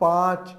5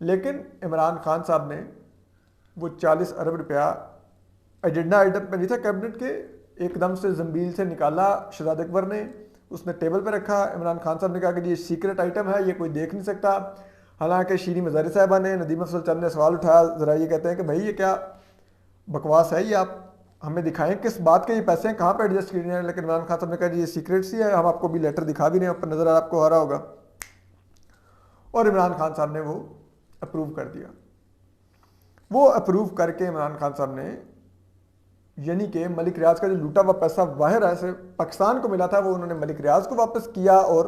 لیکن عمران خان صاحب نے وہ 40 ارب روپیہ ایجنڈا آئٹم پہ نہیں تھا کیبنٹ کے، ایک دم سے زنبیل سے نکالا شہزاد اکبر نے، اس نے ٹیبل پہ رکھا. عمران خان صاحب نے کہا کہ یہ سیکرٹ آئٹم ہے، یہ کوئی دیکھ نہیں سکتا. حالانکہ شیریں مزاری صاحبہ نے، ندیم افضل چند نے سوال اٹھایا، ذرا یہ کہتے ہیں کہ بھائی یہ کیا بکواس ہے، یہ آپ ہمیں دکھائیں کس بات کے یہ پیسے ہیں، کہاں پہ ایڈجسٹ کیے ہیں. لیکن عمران خان صاحب نے کہا جی یہ سیکرٹ سی ہے، ہم آپ کو بھی لیٹر دکھا بھی رہے ہیں، اوپر نظر آپ کو آ رہا ہوگا. اور عمران خان صاحب نے وہ اپروو کر دیا. وہ اپروو کر کے عمران خان صاحب نے، یعنی کہ ملک ریاض کا جو لوٹا ہوا پیسہ باہر ایسے پاکستان کو ملا تھا، وہ انہوں نے ملک ریاض کو واپس کیا اور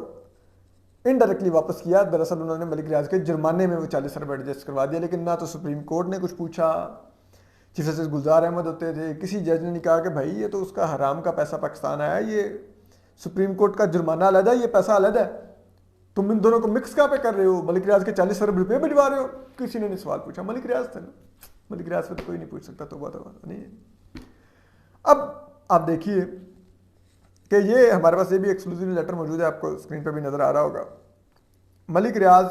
انڈائریکٹلی واپس کیا. دراصل انہوں نے ملک ریاض کے جرمانے میں وہ 40 ارب ایڈجسٹ کروا دیا. لیکن نہ تو سپریم کورٹ نے کچھ پوچھا، چیف جسٹس گلزار احمد ہوتے تھے، کسی جج نے نہیں کہا کہ بھائی یہ تو اس کا حرام کا پیسہ پاکستان آیا، یہ سپریم کورٹ کا جرمانہ علیحدہ ہے، یہ پیسہ علیحدہ ہے، تم ان دونوں کو مکس کہاں پہ کر رہے ہو، ملک ریاض کے 40 ارب روپے بھجوا رہے ہو. کسی نے نہیں سوال پوچھا. ملک ریاض تھے نا، ملک ریاض پہ تو کوئی نہیں پوچھ سکتا، تو بات نہیں. اب آپ دیکھیے کہ یہ ہمارے پاس یہ بھی ایکسکلوزیو لیٹر موجود ہے، آپ کو اسکرین پہ بھی نظر آ رہا ہوگا. ملک ریاض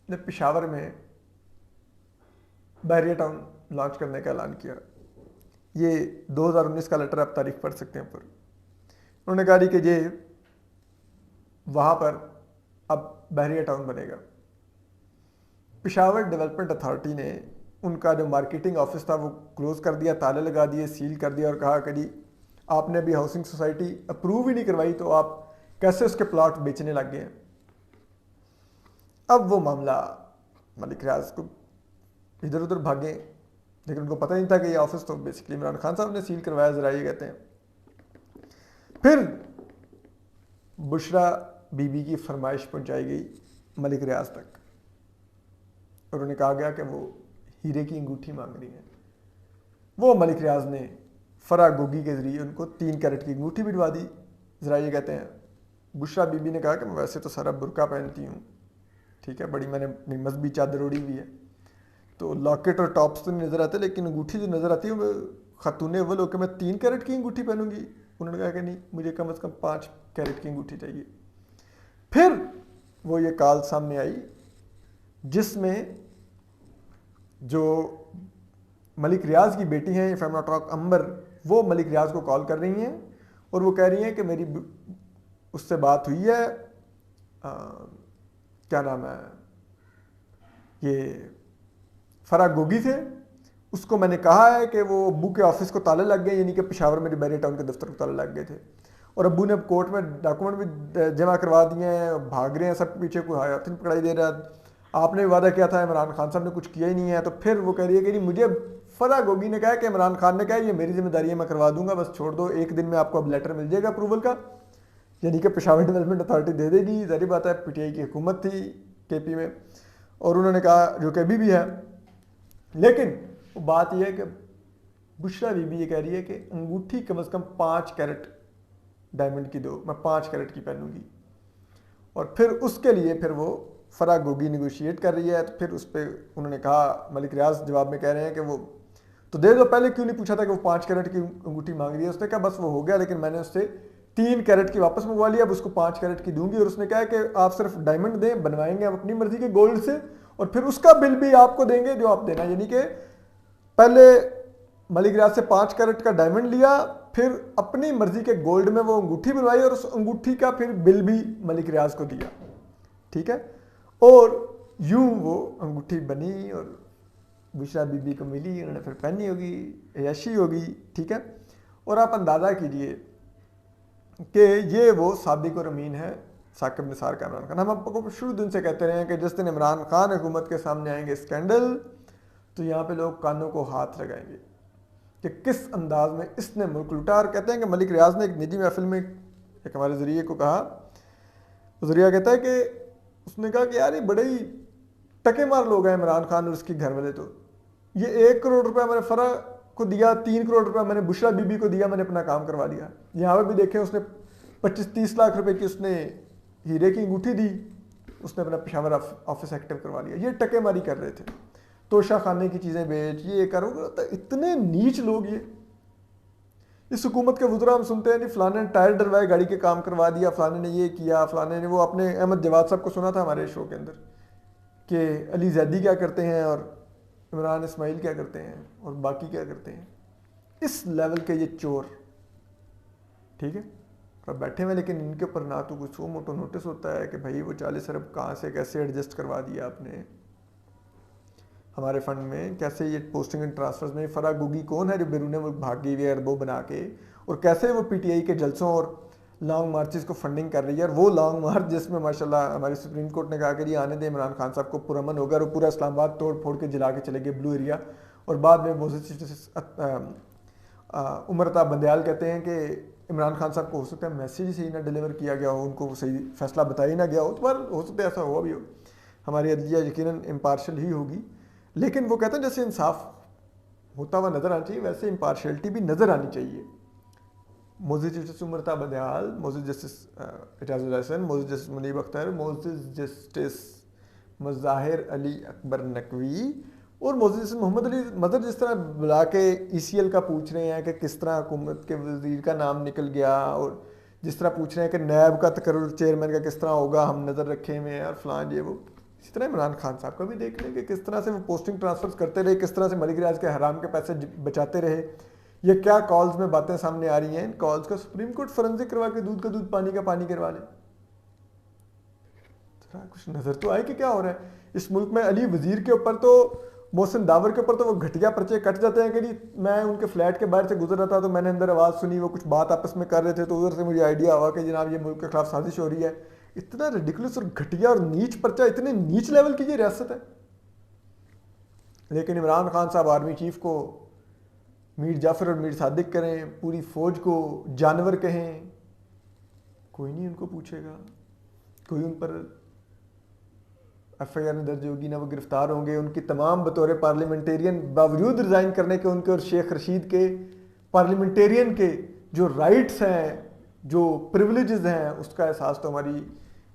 نے پشاور میں بحریہ ٹاؤن لانچ کرنے کا اعلان کیا. یہ 2019 کا لیٹر آپ تاریخ پڑھ سکتے ہیں پر. انہوں نے کہا کہ یہ وہاں پر اب بحریہ ٹاؤن بنے گا. پشاور ڈیولپمنٹ اتھارٹی نے ان کا جو مارکیٹنگ آفس تھا وہ کلوز کر دیا، تالے لگا دیے، سیل کر دیا، اور کہا کہ جی آپ نے ابھی ہاؤسنگ سوسائٹی اپروو ہی نہیں کروائی تو آپ کیسے اس کے پلاٹ بیچنے لگ گئے ہیں. اب وہ معاملہ ملک ریاض کو ادھر ادھر بھاگے، لیکن ان کو پتہ نہیں تھا کہ یہ آفس تو بیسکلی عمران خان صاحب نے سیل کروایا، ذرا یہ کہتے ہیں. پھر بشرا بی بی کی فرمائش پہنچائی گئی ملک ریاض تک، اور انہیں کہا گیا کہ وہ ہیرے کی انگوٹھی مانگ رہی ہیں. وہ ملک ریاض نے فرا گوگی کے ذریعے ان کو 3 کیرٹ کی انگوٹھی بھجوا دی. ذرا یہ کہتے ہیں بشرا بی بی نے کہا کہ میں ویسے تو سارا برقع پہنتی ہوں، ٹھیک ہے، بڑی میں نے اپنی مذہبی چادر اوڑی ہوئی ہے، تو لاکٹ اور ٹاپس تو نہیں نظر آتے، لیکن انگوٹھی جو نظر آتی ہے وہ خاتون اول ہو کہ میں 3 کیرٹ کی انگوٹھی پہنوں گی. انہوں نے کہا کہ نہیں، مجھے کم از کم 5 کیرٹ کی انگوٹھی چاہیے. پھر وہ یہ کال سامنے آئی جس میں جو ملک ریاض کی بیٹی ہیں if I am not wrong Amber, وہ ملک ریاض کو کال کر رہی ہیں اور وہ کہہ رہی ہیں کہ میری اس سے بات ہوئی ہے، کیا نام ہے، یہ فرا گوگی تھے، اس کو میں نے کہا ہے کہ وہ ابو کے آفس کو تالے لگ گئے، یعنی کہ پشاور میں بحریہ ٹاؤن کے دفتر کو تالے لگ گئے تھے، اور ابو نے کورٹ میں ڈاکومنٹ بھی جمع کروا دیے ہیں، بھاگ رہے ہیں سب کے پیچھے، کوئی ہاتھ نہیں پکڑائی دے رہا. آپ نے وعدہ کیا تھا، عمران خان صاحب نے کچھ کیا ہی نہیں ہے. تو پھر وہ کہہ رہی ہے کہ مجھے فرا گوگی نے کہا کہ عمران خان نے کہا یہ میری ذمہ داری ہے، میں کروا دوں گا، بس چھوڑ دو، 1 دن میں آپ کو اب لیٹر مل جائے گا اپروول کا، یعنی کہ پشاور ڈیولپمنٹ اتھارٹی دے دے گی. ظاہر بات ہے پی ٹی آئی کی حکومت تھی کے پی میں، اور انہوں نے کہا جو کہ ابھی بھی ہے. لیکن وہ بات یہ ہے کہ بشرا بی بی یہ کہہ رہی ہے کہ انگوٹھی کم از کم 5 کیرٹ ڈائمنڈ کی دو، میں 5 کیرٹ کی پہنوں گی. اور پھر اس کے لیے پھر وہ فرا گوگی نیگوشیٹ کر رہی ہے. تو پھر اس پہ انہوں نے کہا، ملک ریاض جواب میں کہہ رہے ہیں کہ وہ تو دے دو، پہلے کیوں نہیں پوچھا تھا کہ وہ 5 کیرٹ کی انگوٹھی مانگ رہی ہے. اس نے کہا بس وہ ہو گیا، لیکن میں نے اس سے 3 کیرٹ کی واپس منگوا لیا، اب اس کو 5 کیرٹ کی دوں گی. اور اس نے کہا کہ آپ صرف ڈائمنڈ دیں، بنوائیں گے آپ اپنی مرضی کے گولڈ سے، اور پھر اس کا بل بھی آپ کو دیں گے جو آپ دینا. یعنی کہ پہلے ملک ریاض سے 5 کیرٹ کا ڈائمنڈ لیا، پھر اپنی مرضی کے گولڈ میں وہ انگوٹھی بنوائی، اور اس انگوٹھی کا پھر بل بھی ملک ریاض کو دیا. ٹھیک ہے، اور یوں وہ انگوٹھی بنی اور بشرا بی بی کو ملی، انہوں نے پھر پہنی ہوگی، عیاشی ہوگی. ٹھیک ہے، اور آپ اندازہ کیجئے کہ یہ وہ صادق اور امین ہے ثاقب نثار کا عمران خان. ہم آپ کو شروع دن سے کہتے رہے ہیں کہ جس دن عمران خان حکومت کے سامنے آئیں گے اسکینڈل، تو یہاں پہ لوگ کانوں کو ہاتھ لگائیں گے کہ کس انداز میں اس نے ملک لوٹا. اور کہتے ہیں کہ ملک ریاض نے ایک نجی محفل میں ایک ہمارے ذریعے کو کہا، ذریعہ کہتا ہے کہ اس نے کہا کہ یار یہ بڑے ہی ٹکے مار لوگ ہیں عمران خان اور اس کے گھر والے، تو یہ 1 کروڑ روپے میں نے فرا کو دیا، 3 کروڑ روپے میں نے بشرا بی بی کو دیا، میں نے اپنا کام کروا لیا. یہاں پہ بھی دیکھیں اس نے 25-30 لاکھ روپے کی اس نے ہیرے کی انگوٹھی دی، اس نے اپنا پشاور آفس ایکٹیو کروا لیا. یہ ٹکے ماری کر رہے تھے، توشہ خانے کی چیزیں بیچ، یہ کرو، اتنے نیچ لوگ. یہ اس حکومت کے وزراء ہم سنتے ہیں نہیں فلانے نے ٹائر ڈلوائے، گاڑی کے کام کروا دیا، فلانے نے یہ کیا، فلانے نے وہ. اپنے احمد جواد صاحب کو سنا تھا ہمارے شو کے اندر کہ علی زیدی کیا کرتے ہیں اور عمران اسماعیل کیا کرتے ہیں اور باقی کیا کرتے ہیں. اس لیول کے یہ چور, ٹھیک ہے, اور بیٹھے ہوئے, لیکن ان کے اوپر نہ تو کچھ موٹو نوٹس ہوتا ہے کہ بھائی وہ 40 ارب کہاں سے کیسے ایڈجسٹ کروا دیا آپ نے ہمارے فنڈ میں, کیسے یہ پوسٹنگ اینڈ ٹرانسفرز میں. فرا گوگی کون ہے جو بیرون ملک بھاگی ہوئی ہے اربوں بنا کے, اور کیسے وہ پی ٹی آئی کے جلسوں اور لانگ مارچز کو فنڈنگ کر رہی ہے. اور وہ لانگ مارچ جس میں ماشاءاللہ ہماری سپریم کورٹ نے کہا کہ جی آنے دیں عمران خان صاحب کو پرامن ہوگا, اور پورا اسلام آباد توڑ پھوڑ کے جلا کے چلے گئے بلو ایریا. اور بعد میں عمرتا بندیال کہتے ہیں کہ عمران خان صاحب کو ہو سکتا ہے میسیج صحیح نہ ڈیلیور کیا گیا ہو, ان کو صحیح فیصلہ بتایا نہ گیا ہو, تو ہو سکتا ہے ایسا ہوا بھی ہو. ہماری عدلیہ یقیناً امپارشل ہی ہوگی, لیکن وہ کہتے ہیں جیسے انصاف ہوتا ہوا نظر آنا چاہیے ویسے امپارشلٹی بھی نظر آنی چاہیے. موزز جسٹس عمرتا بندیال, موزز جسٹس اعجاز الحسن, موزز جسٹس منیب اختر, موزز جسٹس مظاہر علی اکبر نقوی اور موزز جسٹس محمد علی مظہر جس طرح بلا کے ای سی ایل کا پوچھ رہے ہیں کہ کس طرح حکومت کے وزیر کا نام نکل گیا, اور جس طرح پوچھ رہے ہیں کہ نیب کا تقرر چیئرمین کا کس طرح ہوگا, ہم نظر رکھے ہوئے ہیں اور فلاں یہ وہ. اسی طرح عمران خان صاحب کا بھی دیکھ لیں کہ کس طرح سے وہ پوسٹنگ ٹرانسفر کرتے رہے, کس طرح سے ملک ریاض کے حرام کے پیسے بچاتے رہے. یہ کیا کالز میں باتیں سامنے آ رہی ہیں, ان کالز کا سپریم کورٹ فورنزک کروا کے دودھ کا دودھ پانی کا پانی کروا لے. کچھ نظر تو آئے کہ کیا ہو رہا ہے اس ملک میں. علی وزیر کے اوپر تو, محسن داور کے اوپر تو وہ گھٹیا پرچے کٹ جاتے ہیں کہ جی میں ان کے فلیٹ کے باہر سے گزر رہا تھا تو میں نے اندر آواز سنی, وہ کچھ بات آپس میں کر رہے تھے, تو ادھر سے مجھے آئیڈیا ہوا کہ جناب یہ ملک کے خلاف سازش ہو رہی ہے. اتنا ریڈیکولس اور گھٹیا اور نیچ پرچہ, اتنے نیچ لیول کی یہ ریاست ہے. لیکن عمران خان صاحب آرمی چیف کو میر جعفر اور میر صادق کریں, پوری فوج کو جانور کہیں, کوئی نہیں ان کو پوچھے گا, کوئی ان پر ایف آئی آر میں درج ہوگی نہ وہ گرفتار ہوں گے. ان کی تمام بطور پارلیمنٹیرین باوجود ریزائن کرنے کے ان کے اور شیخ رشید کے پارلیمنٹیرین کے جو رائٹس ہیں, جو پریولیجز ہیں, اس کا احساس تو ہماری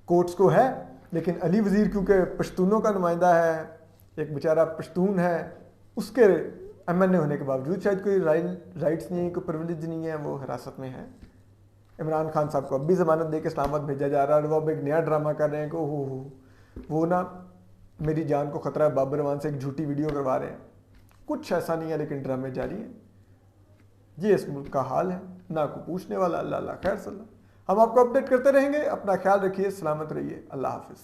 کورٹس کو ہے. لیکن علی وزیر کیونکہ پشتونوں کا نمائندہ ہے, ایک بیچارہ پشتون ہے, اس کے ایم این اے ہونے کے باوجود شاید کوئی رائٹس نہیں ہے, کوئی پریولیج نہیں ہے, وہ حراست میں ہے. عمران خان صاحب کو اب بھی ضمانت دے کے اسلام آباد بھیجا جا رہا ہے, اور وہ اب ایک نیا ڈرامہ کر رہے ہیں کہ وہ نا میری جان کو خطرہ ہے, بابر روان سے ایک جھوٹی ویڈیو کروا رہے ہیں. کچھ ایسا نہیں ہے لیکن ڈرامے جاری ہیں. یہ اس ملک کا حال ہے, نہ کو پوچھنے والا. اللہ خیر صلی اللہ. ہم آپ کو اپڈیٹ کرتے رہیں گے. اپنا خیال رکھیے, سلامت رہیے. اللہ حافظ.